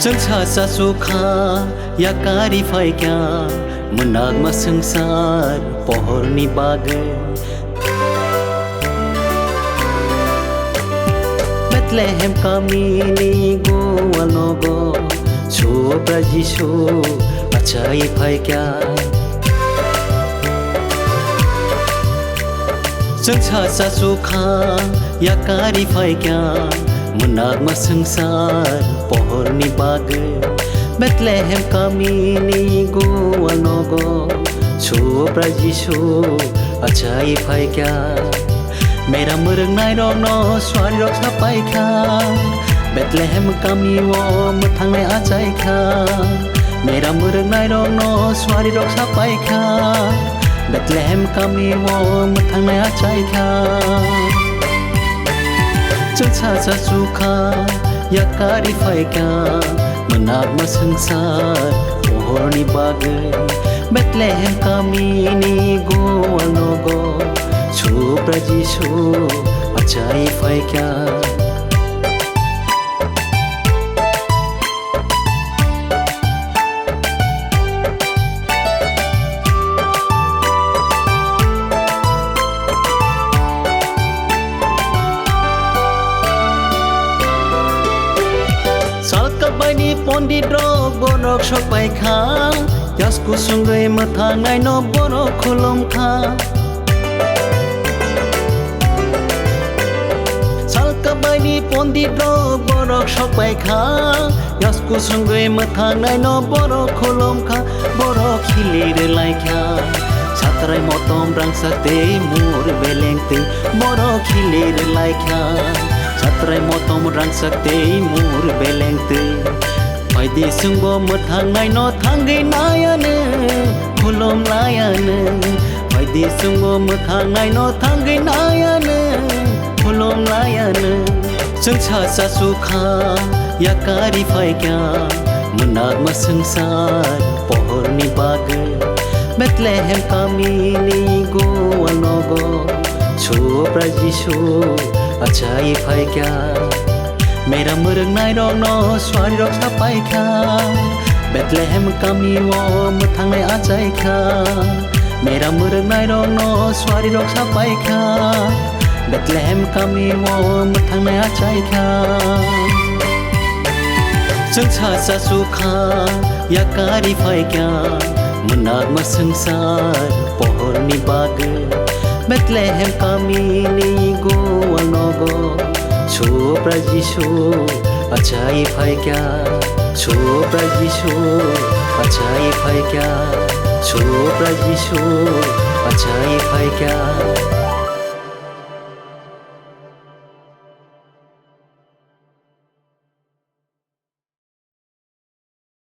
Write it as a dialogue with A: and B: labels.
A: जों सासा सुखा याकारी फायग्या मोनाग मा संसार पहरनि बागै Bethlehem kamini go anogo Sobra Jisu achai faikya जों सासा सुखा याकारी फायग्या मोनाग मा संसार पहरनि बागै Bethlehem kamini go anogo Sobra Jisu achai faikya Mera murung nai rong no swari rok sapai kha Bethlehem kami wo muthang nai achai kha Mera murung nai rong no swari rok sapai kha Bethlehem kami wo muthang nai achai kha जों सासा सुखा याकारी फायग्या मोनाग मा संसार पहरनि बागै Bethlehem kamini go anogo Sobra Jisu achai faikya Salkabani pondit rok borok sok paikha Yasku sungai mathangai no borok khulom kha Salkabani pondit rok borok sok paikha Yasku sungai mathangai no borok khulom kha Borok hilir laikha Satrai motom rang sakte mur belengte Borok hilir laikha Satrai motom rang sakte mur belengte Paidi sungbo mathangai no thangai nayane khulom layane Paidi sungbo mathangai no thangai nayane khulom layane जों सासा सुखा याकारी फायग्या मोनाग मा संसार पहरनि बागै Bethlehem kamini go anogo Sobra Jisu achai faikya Mera murung nai rong no swari rok sapai kha Bethlehem kami wo muthang nai achai kha Mera murung nai rong no swari rok sapai kha Bethlehem kami wo muthang nai achai kha जों सासा सुखा याकारी फायग्या मोनाग मा संसार पहरनि बागै Bethlehem kamini go anogo Sobra Jisu achai faikya Sobra Jisu achai faikya Sobra Jisu achai faikya